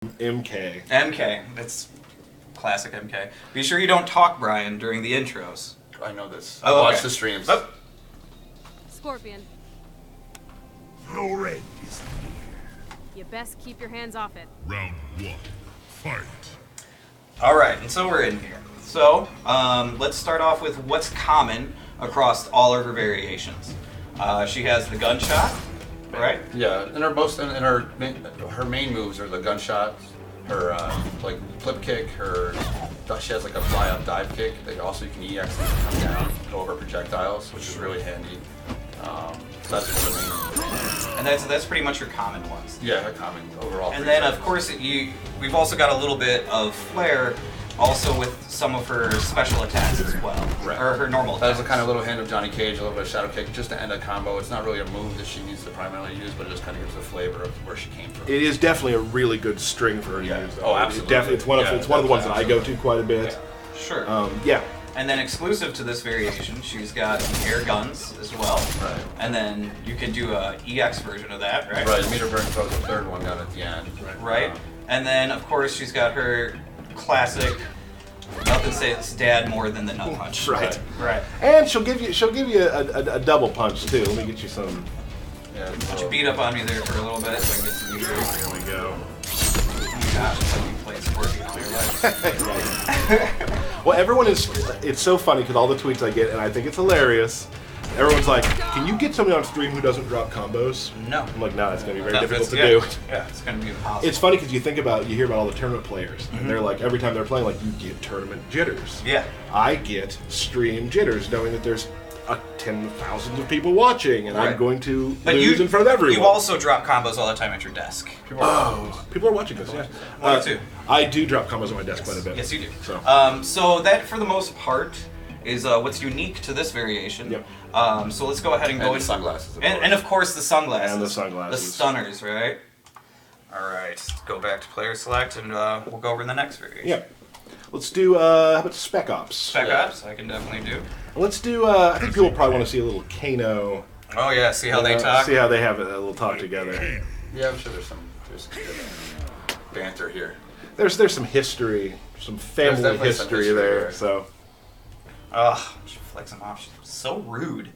MK. MK. That's classic MK. Be sure you don't talk, Brian, during the intros. I know this. Oh, I watch okay. the streams. Oh. Scorpion. Your end is near. You best keep your hands off it. Round 1. Fight. Alright, and so we're in here. So, let's start off with what's common across all of her variations. She has the gunshot, right? Yeah, and her main moves are the gunshots, her like flip kick, she has like a fly up dive kick. Also you can EX and come down, go over projectiles, which is really handy. So that's the main. And that's pretty much her common ones. Yeah, her common overall. And then of course we've also got a little bit of flair, also with some of her special attacks as well, right. Or her normal attacks. That's a kind of little hint of Johnny Cage, a little bit of shadow kick, just to end a combo. It's not really a move that she needs to primarily use, but it just kind of gives the flavor of where she came from. It is definitely a really good string for her to use. Though. Oh, absolutely. It's one of the ones that I go to quite a bit. Yeah. Sure. Yeah. And then exclusive to this variation, she's got air guns as well. Right. And then you can do a EX version of that, right? Right, meter burn throws the third one down at the end. Right. And then of course she's got her classic nothing says dad more than the nut punch. Right. Right. And she'll give you a double punch too. Let me get you some. Yeah, Why don't you beat up on me there for a little bit so I can get some meters? There we go. Oh my gosh, it's like you played Scorpion all your life. Well, it's so funny because all the tweets I get, and I think it's hilarious. Everyone's like, "Can you get somebody on stream who doesn't drop combos?" No. I'm like, "No, it's gonna be very No, difficult to yeah. do." Yeah, it's gonna be impossible. It's funny because you hear about all the tournament players, and they're like, every time they're playing, like, you get tournament jitters. Yeah. I get stream jitters, knowing that there's 10,000 of people watching, and Right. I'm going to But lose in front of everyone. You also drop combos all the time at your desk. People are watching this. Yeah. One or two. I do drop combos on my desk quite a bit. Yes, you do. So. So that, for the most part, is what's unique to this variation. Yep. So let's go ahead and go and into sunglasses. and of course the sunglasses. And the sunglasses. The stunners, right? All right. Go back to player select, and we'll go over the next variation. Yeah. Let's do. How about Spec Ops? Spec Ops, I can definitely do. Let's do. I think people probably want to see a little Kano. Oh yeah, see how they talk. See how they have a little talk together. Yeah, I'm sure there's some good banter here. There's some history, some family definitely some history history there. there. So. Ugh, she flicks him off. She's so rude.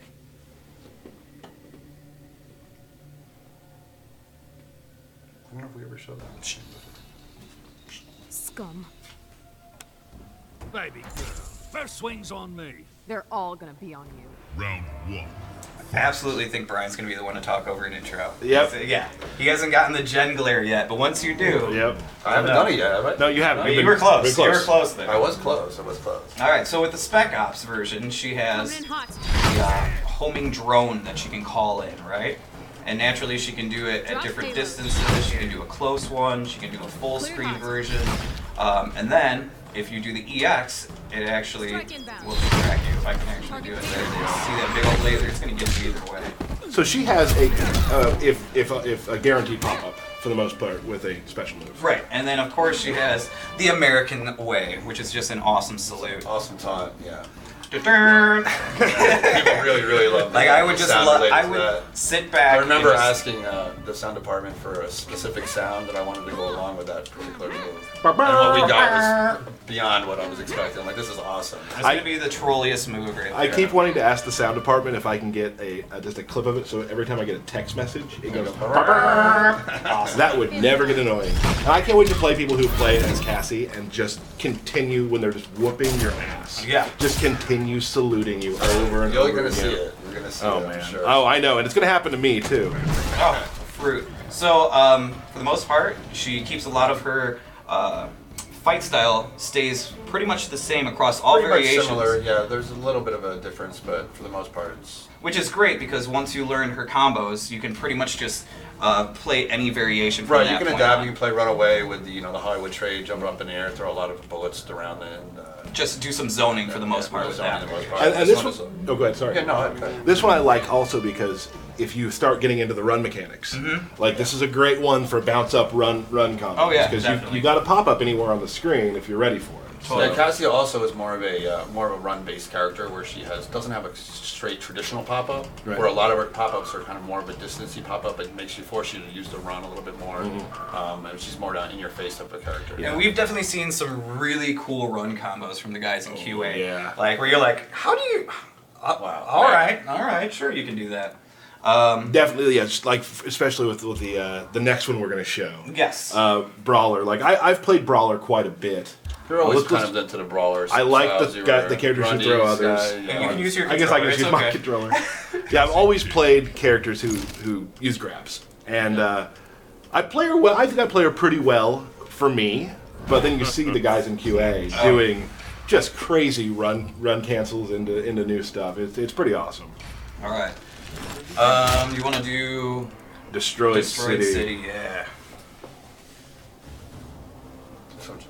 I wonder if we ever showed that. Scum. Baby girl, first swing's on me. They're all gonna be on you. Round 1. I absolutely think Brian's gonna be the one to talk over an intro. Yep. Yeah. He hasn't gotten the gen glare yet, but once you do. Yep. I haven't done it yet, have I? No, you haven't. You were close. You were close there. I was close. All right, so with the Spec Ops version, she has Coming in hot. the homing drone that she can call in, right? And naturally, she can do it at Drop different payload. distances. She can do a close one. She can do a full Clear screen hot. version. And then, if you do the EX, it actually Strike inbound. will distract you. If I can actually do it there, see that big old laser? It's going to get you either way. So she has if a guaranteed pop up for the most part with a special move. Right, and then of course she has the American way, which is just an awesome salute. Awesome taunt, yeah. Da-dun. People really love that. Like I would just sound love, related I to would that. sit back. I remember and just, asking the sound department for a specific sound that I wanted to go along with that particular move. And what we got was beyond what I was expecting. Like, this is awesome. It's gonna be the trolliest move right there. I keep wanting to ask the sound department if I can get just a clip of it, so every time I get a text message, it goes. Awesome. That would never get annoying. And I can't wait to play people who play as Cassie and just continue when they're just whooping your ass. Yeah. Just continue saluting you over and You're over gonna again. see it. You're gonna see Oh it, I'm man. sure. Oh, I know, and it's gonna happen to me too. Oh, fruit. So, for the most part, she keeps a lot of her fight style stays pretty much the same across all Pretty much variations. similar, yeah. There's a little bit of a difference, but for the most part, it's Which is great because once you learn her combos, you can pretty much just play any variation from right. that You can point adapt. on. You can play runaway with the the Hollywood trade, jump up in the air, throw a lot of bullets around it. And, Just do some zoning for the most part with that. And this one, oh, go ahead. Sorry. Yeah, no, okay. This one I like also because if you start getting into the run mechanics, like this is a great one for bounce up, run combos. Oh, yeah, because definitely. you got to pop up anywhere on the screen if you're ready for it. Totally. Yeah, Cassia also is more of a run-based character where she doesn't have a straight traditional pop-up. Right. Where a lot of her pop-ups are kind of more of a distancy pop-up. It makes you force you to use the run a little bit more. And she's more down in your face type of character. And we've definitely seen some really cool run combos from the guys in QA. yeah. Like where you're like, how do you? Wow. All right, sure, you can do that. Definitely, yeah. Just like especially with the next one we're gonna show. Yes. Brawler. Like I've played Brawler quite a bit. You're always Let's- kind of into the brawlers. I like styles. the You guy- were the characters who Grundy's throw others. guy, You can use your I guess I can controller, just use it's my okay. controller. Yeah, I've always played characters who use grabs, and I play her well. I think I play her pretty well for me. But then you see the guys in QA doing just crazy run cancels into new stuff. It's pretty awesome. All right. You want to do Destroyed City? Yeah. This one's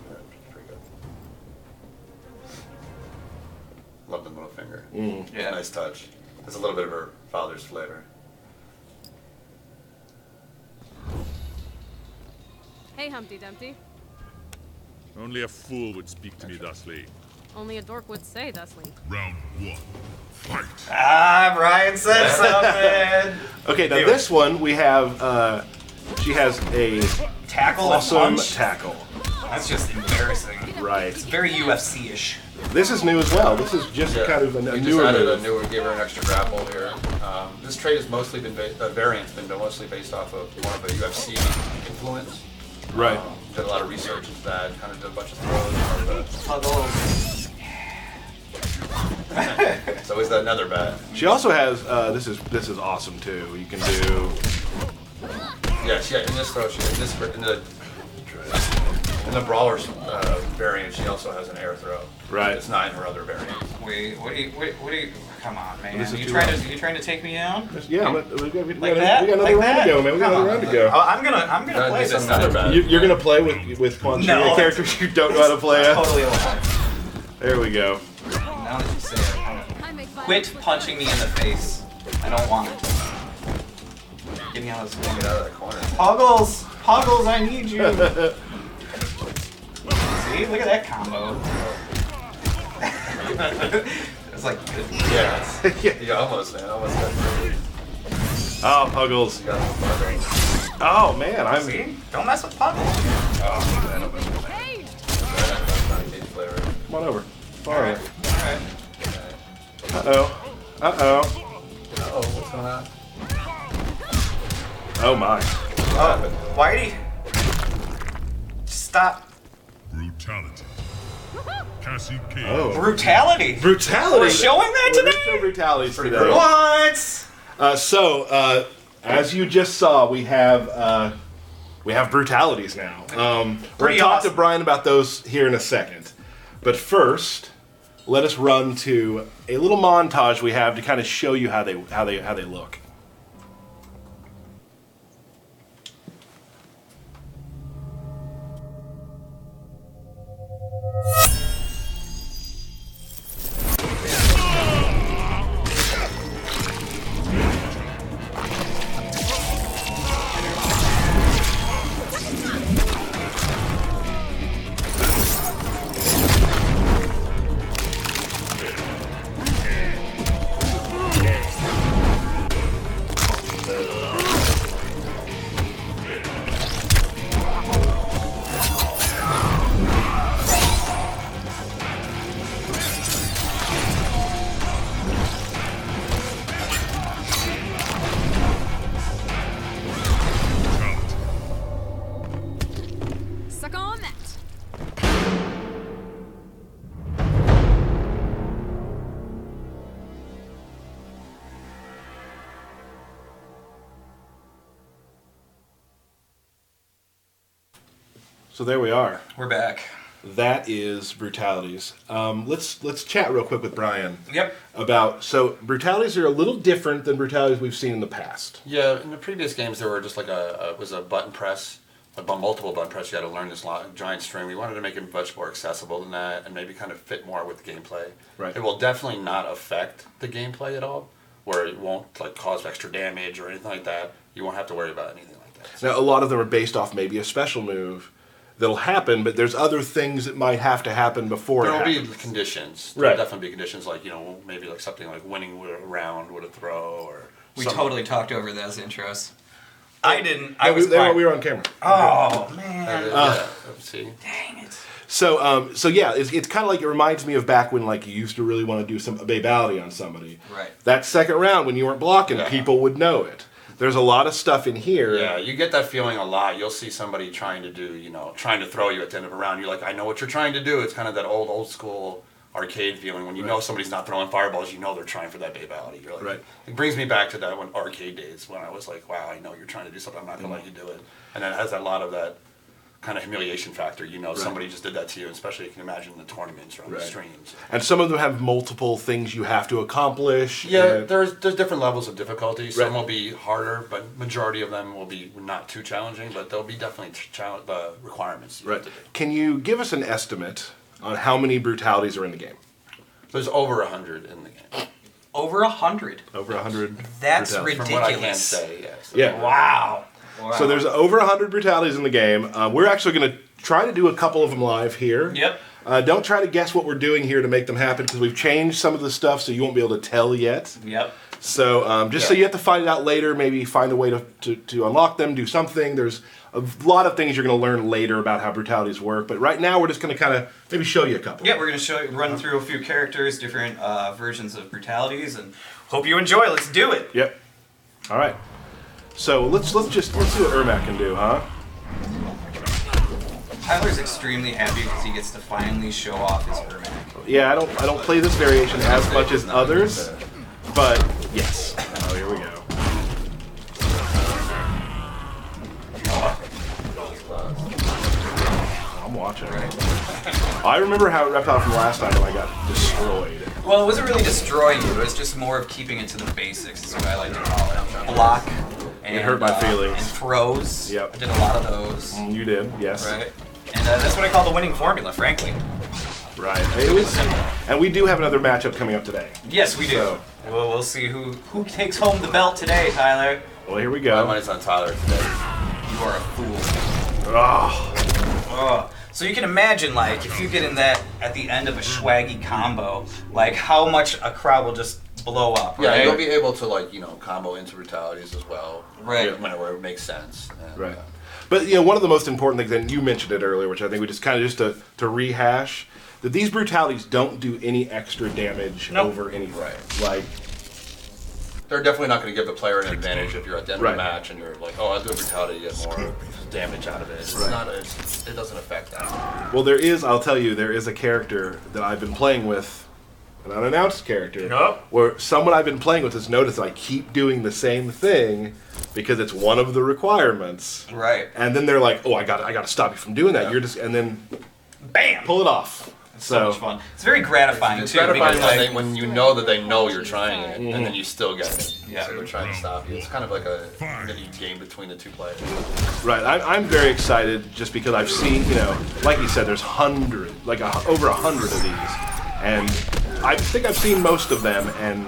pretty good. Love the middle finger. Yeah. Nice touch. There's a little bit of her father's flavor. Hey, Humpty Dumpty. Only a fool would speak to me thusly. Only a dork would say thusly. Round 1. Fight. Ah, Brian said something. Okay, now Anyway. this one we have. She has a Tackle awesome and punch. tackle. That's just embarrassing. Right. It's very UFC-ish. This is new as well. This is just Yeah. kind of a We just newer added move. gave her an extra grapple here. This trait has mostly been variant's been mostly based off of more of a UFC influence. Right. Did a lot of research into that. Kind of did a bunch of throws. It's always that nether bat. She also has. This is awesome too. You can do. Yeah, in this throw, in the brawler variant, she also has an air throw. Right. It's not in her other variants. Wait, what do you? Come on, man. This is You too trying rough. to take me down? Yeah, we got Like that? another Like round that? to go, man. We got Come another on. round to go. Oh, I'm gonna play Do this some nether time. bat. You're gonna play with Quan Chi, No. a character you don't know how to play as. Totally alive. There we go. Now that you say it, I make quit violence punching me in the face. I don't want it. Get me out of this Get corner. out of that corner. Puggles, I need you. See, look at that combo. It's like good. Yeah. Yeah. You almost, man. Almost got it. Oh, Puggles. You got a little butter. Oh man, I'm. See, don't mess with Puggles. Oh, man. Almost got it. Hey! That's not a cage flavor. Come on over. All right. Alright. Uh oh. Uh oh. Oh, what's going on? Oh my. Oh, Whitey. Stop. Brutality. Cassie Cage. Oh. Brutality. Brutality. We're showing that We're gonna today? show Brutality today. cool. What? So, as you just saw, we have brutalities now. We're going Pretty to talk awesome. to Brian about those here in a second. But first, let us run to a little montage we have to kind of show you how they look. Suck on that! So there we are. We're back. That is brutalities. Let's chat real quick with Brian Yep. about. So brutalities are a little different than brutalities we've seen in the past. Yeah, in the previous games, there were just like it was a button press, multiple button press. You had to learn this giant string. We wanted to make it much more accessible than that, and maybe kind of fit more with the gameplay. Right. It will definitely not affect the gameplay at all, where it won't like cause extra damage or anything like that. You won't have to worry about anything like that. Now, a lot of them are based off maybe a special move that'll happen, but there's other things that might have to happen before There it will be happens. conditions. Right. There'll definitely be conditions like, maybe like something like winning with a round with a throw or We something. totally talked over those intros. I didn't. No, we were on camera. Oh man! See? Dang it! So yeah, it's kind of like, it reminds me of back when like you used to really want to do a Fatality on somebody. Right. That second round when you weren't blocking, Yeah. people would know it. There's a lot of stuff in here. Yeah, you get that feeling a lot. You'll see somebody trying to do, trying to throw you at the end of a round. You're like, I know what you're trying to do. It's kind of that old school arcade feeling when you know somebody's not throwing fireballs. You know they're trying for that Fatality. You're like, Right. It brings me back to that when arcade days when I was like, wow, I know you're trying to do something. I'm not gonna let you do it. And it has a lot of that kind of humiliation factor. Somebody just did that to you. Especially you can imagine the tournaments or on the streams. And some of them have multiple things you have to accomplish. Yeah, and- there's different levels of difficulty. Some Right. will be harder, but majority of them will be not too challenging. But there'll be definitely requirements. You have Right. to do. Can you give us an estimate on how many brutalities are in the game? There's over 100 in the game. Over 100. Over 100. That's brutalities. From what I can ridiculous. say, yes. Yeah. Wow. So there's over 100 brutalities in the game. We're actually going to try to do a couple of them live here. Yep. Don't try to guess what we're doing here to make them happen, because we've changed some of the stuff, so you won't be able to tell yet. Yep. So so you have to find it out later, maybe find a way to unlock them, do something. There's a lot of things you're going to learn later about how brutalities work, but right now we're just going to kind of maybe show you a couple. Yeah, we're gonna run through a few characters, different versions of brutalities, and hope you enjoy. Let's do it. Yep. All right. So let's see what Ermac can do, huh? Tyler's extremely happy because he gets to finally show off his Ermac. Yeah, I don't play this variation as much as others, but yes. Oh, here we go. I'm watching. I remember how it Reptile from last time when I got destroyed. Well, it wasn't really destroying you. It was just more of keeping it to the basics, is what I like to call it. Block. And, It hurt my feelings. And throws. Yep. I did a lot of those. You did, yes. Right. And that's what I call the winning formula, frankly. Right. It was, and we do have another matchup coming up today. Yes, we do. So- We'll see who takes home the belt today, Tyler. Well, here we My go. money's on Tyler today. You are a fool. Oh, Oh. So you can imagine, like, if you get in that at the end of a swaggy combo, like how much a crowd will just blow up, Yeah, right? you'll be able to combo into brutalities as well. Right. Whenever it makes sense. And, right. But one of the most important things, and you mentioned it earlier, which I think we just kind of to rehash, that these brutalities don't do any extra damage Nope. over anything. Right. Like, They're definitely not going to give the player an advantage if you're at the end Right. of a match and you're like, oh, I'll do a brutality to get more damage out of it. It's not it doesn't affect that. well, I'll tell you, there is a character that I've been playing with, an unannounced character, Yup. where someone I've been playing with has noticed that I keep doing the same thing because it's one of the requirements. Right. And then they're like, "Oh, I got to stop you from doing that." Yeah. You're just, and then Bam! pull it off. So much fun. It's very gratifying It's too. gratifying because, when you know that they know you're trying it and then you still get it. Yeah. So they're trying to stop you. It's kind of like a mini game between the two players. Right, I'm very excited just because I've seen, like you said, there's hundreds, over 100 of these, and I think I've seen most of them, and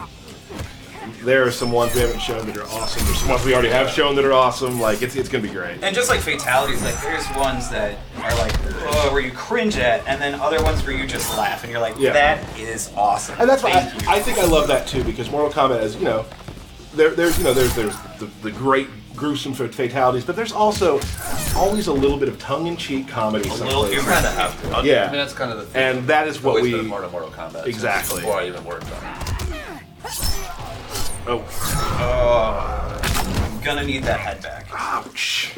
there are some ones we haven't shown that are awesome. There's some ones we already have shown that are awesome. Like it's gonna be great. And just like fatalities, like there's ones that are like, oh, where you cringe at, and then other ones where you just laugh and you're like, Yeah. that is awesome. And that's why Thank you. I think I love that too, because Mortal Kombat is, there's the great gruesome fatalities, but there's also always a little bit of tongue-in-cheek comedy. little someplace. humor. Kind of have to. Yeah. I mean, that's kind of the thing. And that is what Always we. been part of Mortal Kombat. Exactly. Before I even worked on it. Oh, Oh, I'm gonna need that head back. ouch!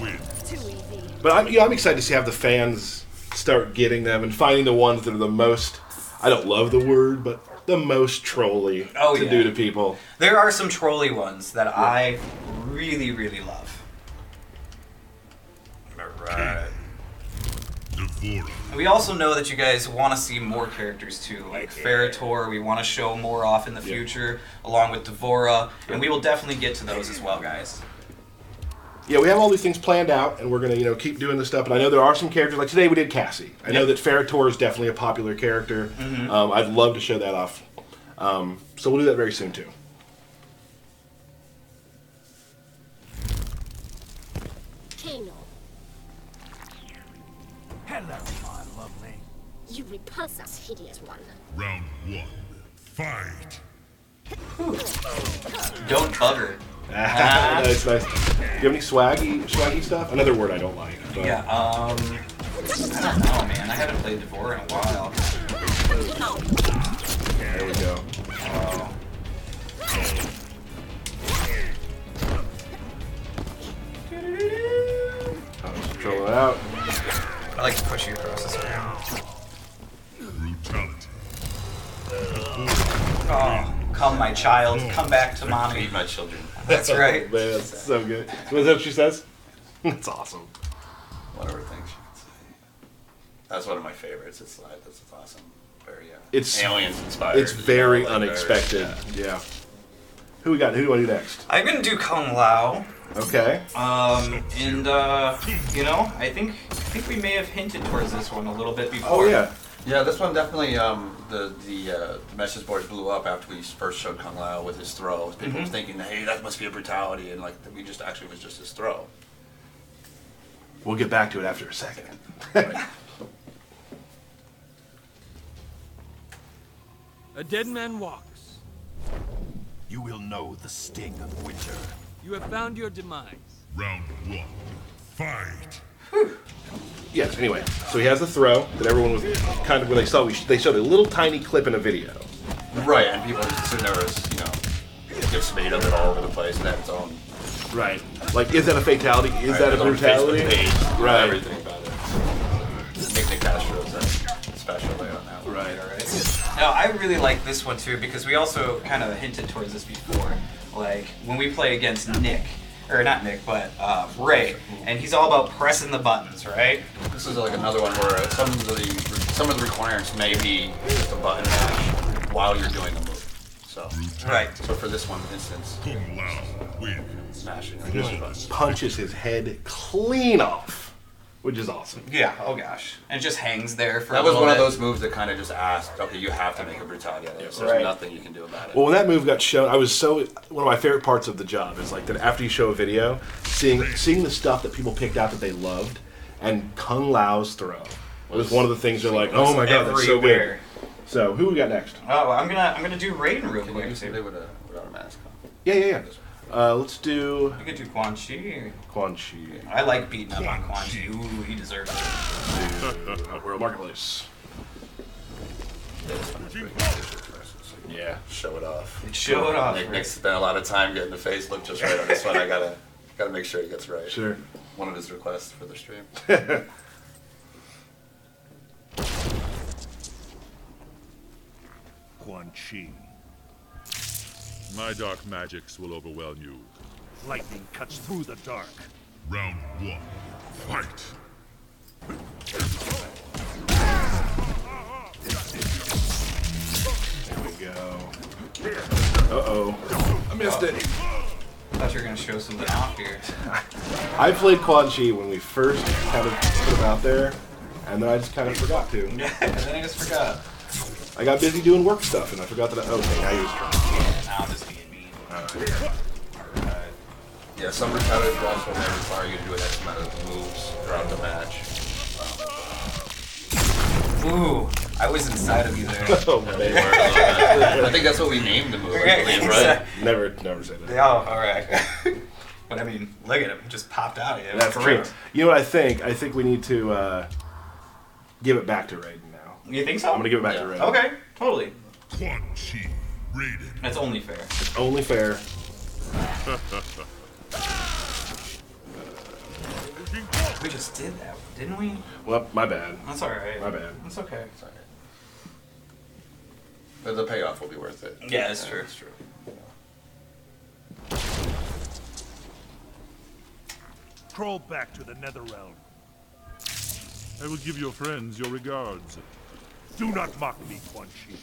Win. Too easy. But I'm excited to see how the fans start getting them and finding the ones that are the most. I don't love the word, but the most trolly Oh, to yeah. do to people. There are some trolly ones that I really, really love. Alright. Devora. And we also know that you guys want to see more characters too, like Ferritor. We want to show more off in the future, along with Devora, and we will definitely get to those as well, guys. Yeah, we have all these things planned out, and we're gonna keep doing this stuff. And I know there are some characters like today we did Cassie. I know that Ferritor is definitely a popular character. I'd love to show that off. So we'll do that very soon too. Hello, my lovely. You repulse us, hideous one. Round 1. Fight. Don't bugger. Nice, nice. Do you have any swaggy stuff? Another word I don't like. But. Yeah, I don't know, man. I haven't played Devore in a while. There we go. I'll just throw it out. I like to push you across the screen. Brutality. Oh, come, my child. Come back to mommy. Feed my children. That's right. Man, that's so good. Is that what she says? That's awesome. Whatever things she could say. That's one of my favorites. It's like, this is awesome. Very, It's aliens inspired. It's very you know, like unexpected. very, Yeah. Who we got? Who do I do next? I'm gonna do Kung Lao. Okay. You know, I think we may have hinted towards this one a little bit before. Oh yeah. Yeah, this one definitely. The message boards blew up after we first showed Kung Lao with his throw. People were thinking, hey, that must be a brutality, and like we just actually was just his throw. We'll get back to it after a second. A dead man walks. You will know the sting of winter. You have found your demise. Round 1. Fight. Yes. Anyway, so he has the throw that everyone was kind of when they saw. They showed a little tiny clip in a video. Right, and people just sitting there was, gifs made of it all over the place and had its own. Right. Like, is that a fatality? Is that a brutality? Right. Everything about it. Nick Castro's special there on that one. Right. No, I really like this one too because we also kind of hinted towards this before. Like when we play against Nick, or not Nick, but Ray, and he's all about pressing the buttons, right? This is like another one where some of the requirements may be just a button mash while you're doing a move. So Right. So for this one instance, Kung Lao wins. smashing. Just punches his head clean off, which is awesome. Yeah. Oh gosh. And it just hangs there for. That a was little one of bit. those moves that kind of just asked, okay, you have to make a brutality out of this. There's Right. nothing you can do about it. Well, when that move got shown, one of my favorite parts of the job is like that after you show a video, seeing the stuff that people picked out that they loved, and Kung Lao's throw was one of the things they're like, oh my god, that's so good. Everywhere. So who we got next? Oh, I'm gonna do Raiden real Can quick. you just do it without a mask on? Yeah. Let's do You could do Quan Chi. Quan Chi. I like beating up on Quan Chi. Ooh, he deserves it. World Marketplace. Yeah, this one is pretty good. Yeah. Show it off. Show it off. Nick's spent a lot of time getting the face look just right on this one. I gotta make sure he gets right. Sure. One of his requests for the stream. Quan Chi. My dark magics will overwhelm you. Lightning cuts through the dark. Round 1. Fight. There we go. Uh-oh. I missed it. I thought you were gonna show something off here. I played Quan Chi when we first kind of put him out there, and then I just kind of forgot to. Yeah, and then I just forgot. I got busy doing work stuff, and I forgot that okay, now you're trying. Now I'm just being mean. Alright. Yeah, some retaliators also may require you to do an X amount of moves throughout the match. Ooh, I was inside of you there. Oh, man. I think that's what we named the move, I believe, right? Never say that. Yeah, all right. But I mean, look at him, he just popped out of you. That's For true. real. You know what I think? I think we need to give it back to Raiden now. You think so? I'm gonna give it back to Raiden. Okay, totally. Quan Chi. Raiden. That's only fair. It's only fair. We just did that, didn't we? Well, my bad. That's all right. My bad. That's okay. Sorry. But the payoff will be worth it. Yeah, that's true. That's true. Crawl back to the Netherrealm. I will give your friends your regards. Do not mock me, Quan Chi.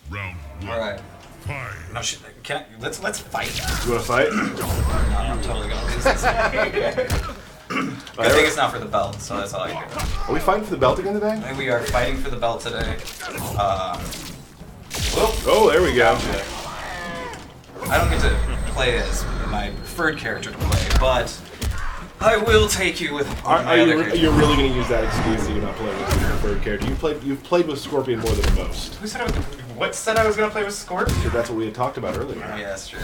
Round 1. All right. Fight. No shit. Let's fight. You wanna fight? No, I'm totally gonna lose this. Good thing it's not for the belt, so that's all I care. Are we fighting for the belt again today? And we are fighting for the belt today. Whoop. Oh, there we go. I don't get to play as my preferred character to play, but I will take you with my other character. You're really going to use that excuse that you're not playing with your preferred character? You've played with Scorpion more than most. Who said what said I was going to play with Scorpion? So that's what we had talked about earlier. Oh, yeah, that's true.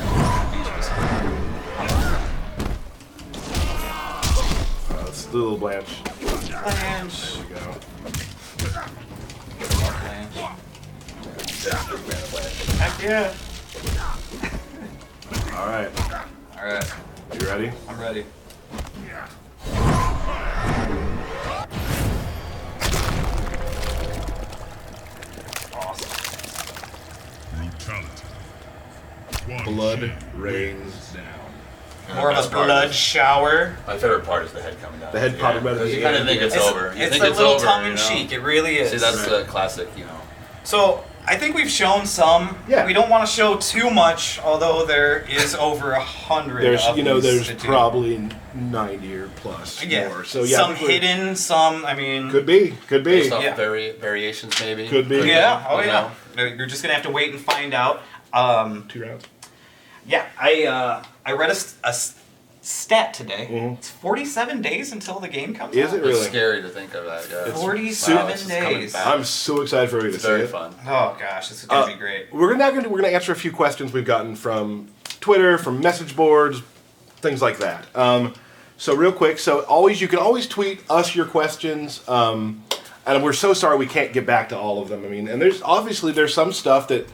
Let's do a little Blanche. Blanche. There we go. Heck yeah. All right. Alright. You ready? I'm ready. Awesome. Brutality. Blood rains down. More of a blood shower. My favorite part is the head coming down. The head popping right at Because the you kind of end. think it's over. You It's think a it's little over, tongue-in-cheek. It really is. See, that's the classic, So, I think we've shown some. Yeah. We don't want to show too much, although there is over 100 There's, of these there's to do. probably 90 or plus Yeah. more. So yeah, some I think we're- hidden, some, I mean... Could be. Based off Yeah. variations, maybe. Could be. Yeah, oh you yeah. You're just going to have to wait and find out. 2 rounds. Yeah, I read a stat today. Mhm. It's 47 days until the game comes Is out. it really? It's scary to think of that, yeah. 47 this is coming days. back. I'm so excited for you to It's see very it. fun. Oh gosh, this is going to be great. We're gonna answer a few questions we've gotten from Twitter, from message boards, things like that. So real quick, you can always tweet us your questions. And we're so sorry we can't get back to all of them. I mean, and there's some stuff that,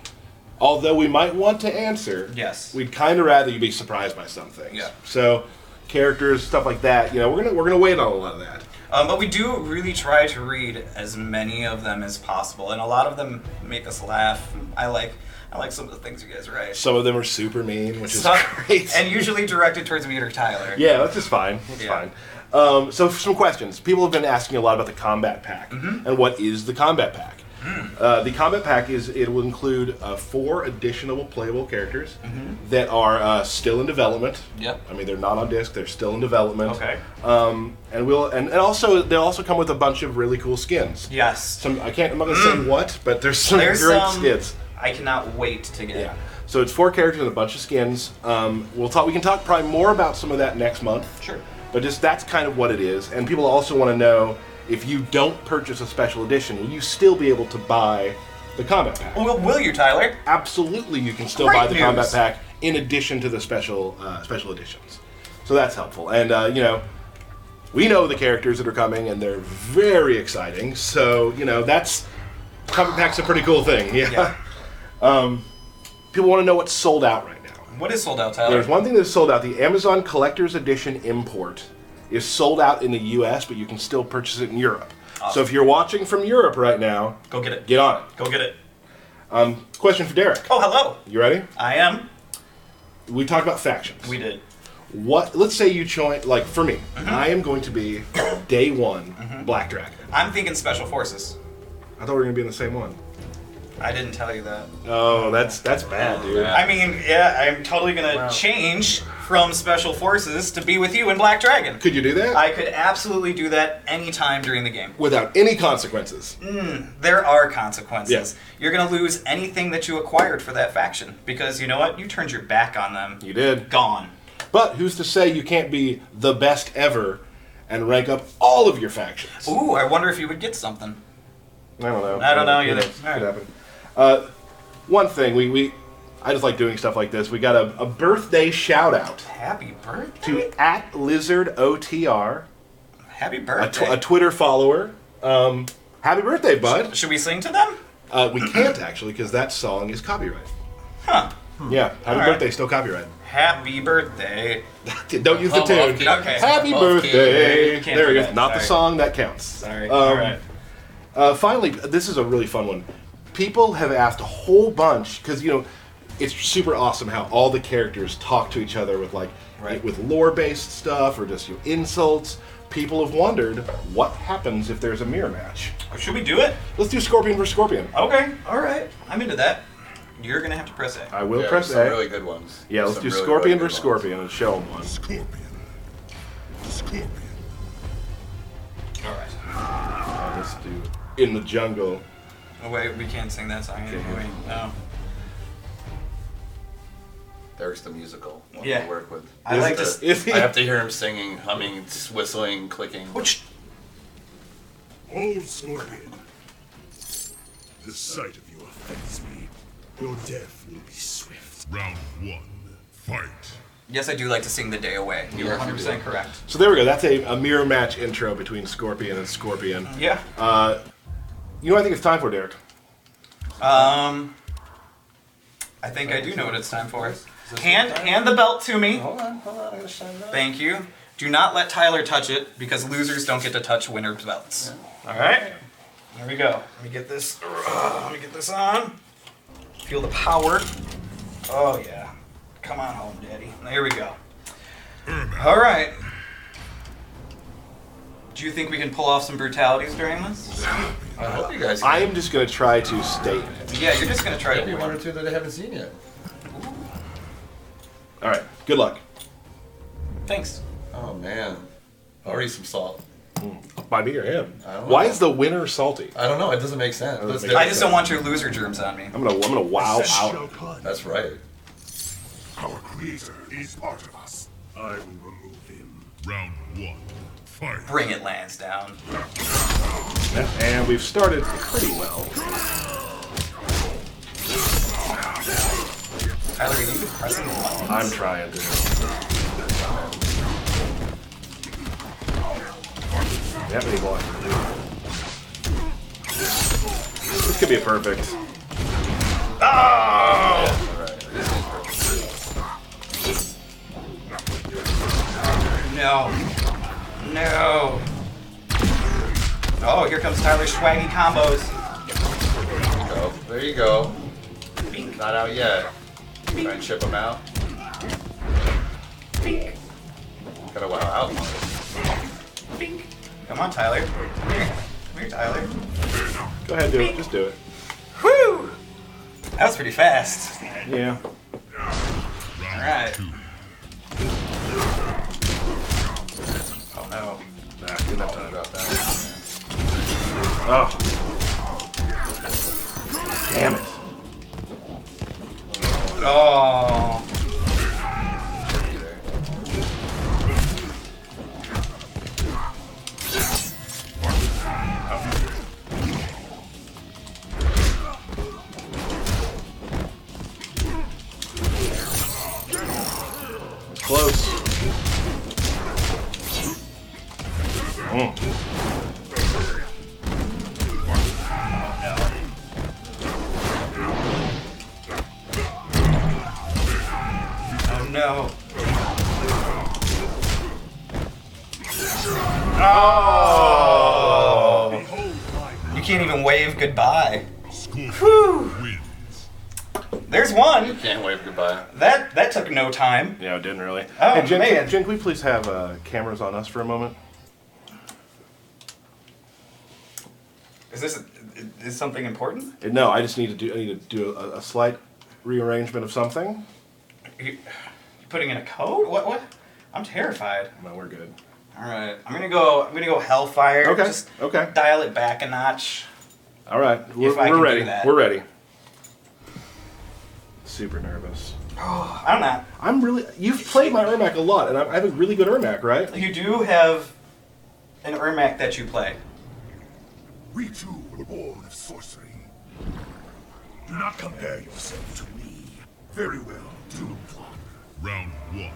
although we might want to answer, Yes. we'd kind of rather you be surprised by some things. Yeah. So characters, stuff like that. We're gonna wait on a lot of that. But we do really try to read as many of them as possible, and a lot of them make us laugh. I like some of the things you guys write. Some of them are super mean, which is Some- great. And usually directed towards me or Tyler. Yeah, that's just fine. That's Yeah. fine. So some questions. People have been asking a lot about the combat pack. Mm-hmm. And what is the combat pack? Mm. The combat pack it will include 4 additional playable characters Mm-hmm. that are still in development. Yep. I mean, they're not on disc; they're still in development. Okay. And they'll also come with a bunch of really cool skins. Yes. I'm not gonna say what, but there's some There's great some skins. I cannot wait to get. Yeah. So it's 4 characters and a bunch of skins. We can talk probably more about some of that next month. Sure. But that's kind of what it is. And people also want to know, if you don't purchase a special edition, will you still be able to buy the combat pack? Will you, Tyler? Absolutely, you can still Great buy the news. combat pack in addition to the special editions. So that's helpful. And we know the characters that are coming, and they're very exciting. So that's combat pack's a pretty cool thing. Yeah. People want to know what's sold out right now. What is sold out, Tyler? There's one thing that's sold out. The Amazon Collector's Edition import is sold out in the U.S., but you can still purchase it in Europe. Awesome. So if you're watching from Europe right now, Go get it. get on it. Go get it. Question for Derek. Oh, hello. You ready? I am. We talked about factions. We did. Let's say you join, like for me, I am going to be day 1 Black Dragon. I'm thinking Special Forces. I thought we were going to be in the same one. I didn't tell you that. Oh, that's bad, dude. Yeah. I mean, yeah, I'm totally gonna change from Special Forces to be with you in Black Dragon. Could you do that? I could absolutely do that anytime during the game. Without any consequences. There are consequences. Yes. You're gonna lose anything that you acquired for that faction because you know what? You turned your back on them. You did. Gone. But who's to say you can't be the best ever and rank up all of your factions? Ooh, I wonder if you would get something. I don't know. I don't know Who either. knows? All right. Could happen. One thing, I just like doing stuff like this. We got a birthday shout out Happy birthday. to @LizardOTR, Happy a birthday. Twitter follower. Happy birthday, bud. Should we sing to them? We can't actually because that song is copyrighted. Huh. Yeah, happy All right. birthday, still copyrighted. Happy birthday. Don't use the Come tune. off key. Okay. Happy Off birthday. key. Can't There do it is. that, Not the sorry. song that counts. Sorry. All right. Finally, this is a really fun one. People have asked a whole bunch because it's super awesome how all the characters talk to each other with Right. with lore-based stuff or just insults. People have wondered what happens if there's a mirror match. Should we do it? Let's do Scorpion versus Scorpion. Okay. All right. I'm into that. You're gonna have to press A. I will Yeah, press some A. really good ones. Yeah, let's Some do really, Scorpion really good versus ones. Scorpion and show them one. Scorpion. Scorpion. All right. Let's do In the Jungle. Oh wait, we can't sing that song anymore. No. Derek's the musical one Yeah. to work with. I like to. to. Is he? I have to hear him singing, humming, whistling, clicking. Which Old Scorpion. The sight of you offends me. Your death will be swift. Round 1. Fight. yes, I do like to sing the day away. You're Yes, you 100% do. correct. So there we go. That's a mirror match intro between Scorpion and Scorpion. Yeah. You know what I think it's time for, Derek? I think I do know what it's time for. Hand the belt to me. Hold on, I gotta shine it up. Thank you. Do not let Tyler touch it because losers don't get to touch winners' belts. All right. Here we go. Let me get this. Let me get this on. Feel the power. Oh yeah. Come on home, Daddy. There we go. All right. Do you think we can pull off some brutalities during this? I hope you guys. I am just going to try to stay in it. Yeah, you're just gonna try to Maybe win. one or two that I haven't seen yet. All right. Good luck. Thanks. Oh man, already some salt. By me or him? I don't Why know. is the winner salty? I don't know. It doesn't make sense. Doesn't Let's make do I it. just don't want your loser germs on me. I'm gonna wow Shall out. come. That's right. Our creator is part of us. I will remove him. Round 1. Fight. Bring it, Lansdowne. And we've started pretty well. Tyler, are you pressing the button? I'm trying to. Yep, he blocked. This could be a perfect. No. No. Oh, here comes Tyler's swaggy combos. There you go. Not out yet. Try and ship them out. Gotta wow out. Come on, Tyler. Come here. Come here, Tyler. Go ahead, do it. Just do it. Whew! That was pretty fast. Yeah. Alright. Oh no. Nah, didn't have time. Drop that. Oh. Damn it. Oh. Close. Oh no. Oh. You can't even wave goodbye. Scorpion wins. There's one. Can't wave goodbye. That took no time. Yeah, it didn't really. Oh, hey, Jen, man. Jen, can we please have cameras on us for a moment? Is something important? No, I just need to do a slight rearrangement of something. You putting in a code? What? I'm terrified. No, we're good. All right, I'm gonna go Hellfire. Okay, Just okay. dial it back a notch. All right, If I we're can do ready. that. We're ready. Super nervous. I'm not. I'm really. You've played my Ermac a lot, and I have a really good Ermac, right? You do have an Ermac that you play. We too were born of sorcery. Do not compare yourself to me. Very well, Doom Clock. Round 1.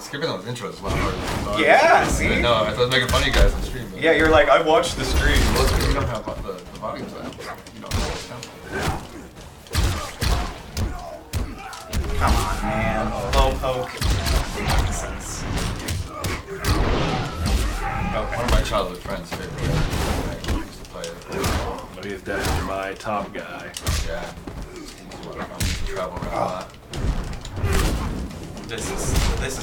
Skipping those intros is a lot harder than I thought. Yeah, see? No, I was making fun of you guys on stream. But Yeah, you're like, I watched the stream. Well, it's because you don't have the volumes on. You don't know what's happening. Come on, man. Low poke. Nonsense. One of my childhood friends' favorite games. I used to play it. Oh, he's definitely my top guy. Yeah. He's a lot of fun. He used to travel around a lot. This is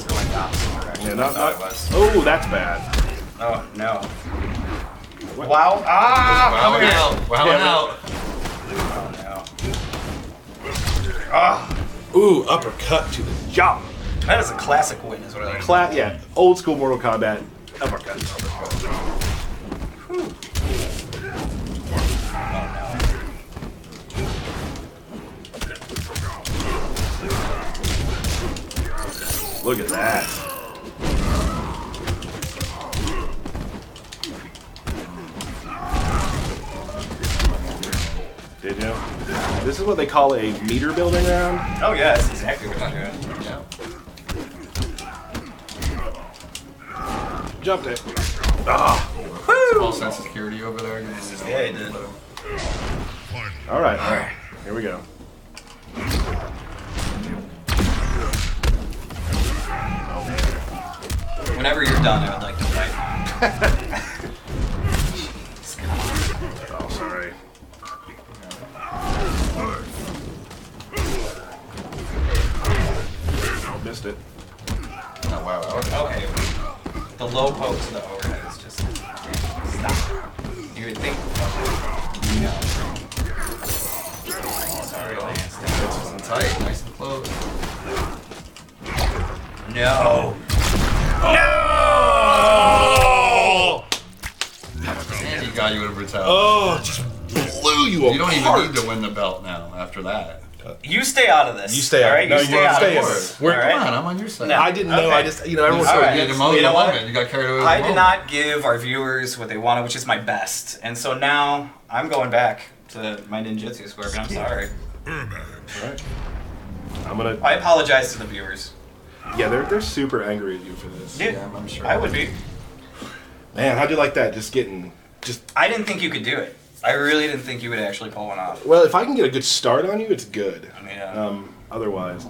going the opposite direction. Yeah, I not. thought it was. Oh, that's bad. Oh no. What? Wow. Ah! Wow, Come here. out. Wow, Damn it. out. Oh no. Ah! Ooh, uppercut to the jaw. That is a classic win, is what I like. Yeah, old school Mortal Kombat uppercut. Look at that. Did you? This is what they call a meter building round. Oh yeah, that's exactly what I'm doing. Yeah. Jumped it. Ah. Small sense of security over there. Yeah, he did. All right. Here we go. Whenever you're done, I would like to fight. Oh, sorry. Missed it. Oh, wow. Okay. The low poke to the overhead is just stop. You would think. No. Sorry, Lance. Nice and tight, nice and close. No. Sandy got you with a brutality. Oh, just blew you apart. You don't even need to win the belt now after that. You stay out of this. You stay out. All right, No, you stay out stay of in this. it. We're- All right? Come on, I'm on your side. No. I didn't know. Okay. I just, everyone's All so right. You had to mow You the know what? moment. You got carried away with I the did moment. not give our viewers what they wanted, which is my best. And so now I'm going back to my ninjutsu square, but I'm sorry. Right. I'm gonna. I apologize to the viewers. Yeah, they're super angry at you for this. Dude, Yeah, I'm sure. I would be. Man, how'd you like that? I didn't think you could do it. I really didn't think you would actually pull one off. Well, if I can get a good start on you, it's good. I mean, Otherwise,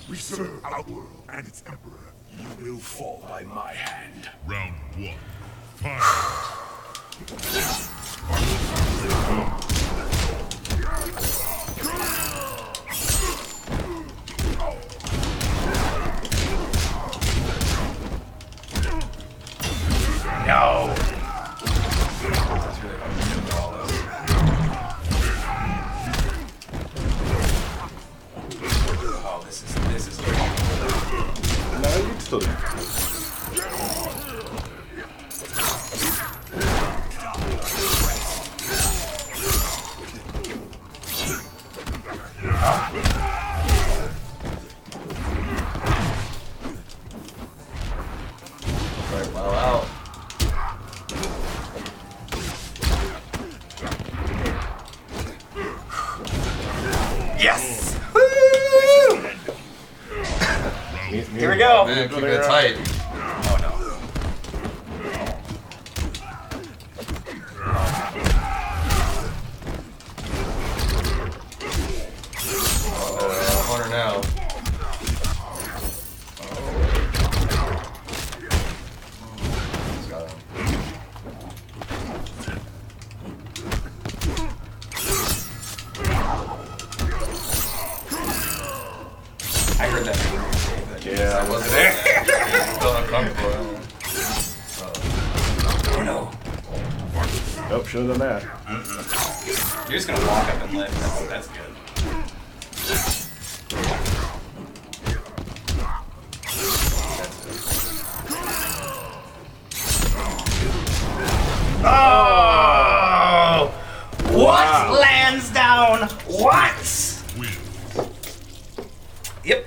We serve our world and its emperor. You will fall by my hand. Round 1. Fight. no. Oh, this is good. no, you can still do it. Right, well out. Yes. Here we go. Man, keep it tight. Oh no. Hunter now. He's got him. I heard that. Yeah, I wasn't there. Still uncomfortable. Oh no. Nope, should have done that. You're just gonna walk up and lift. That's good. Oh! What lands down? What? Win. Yep.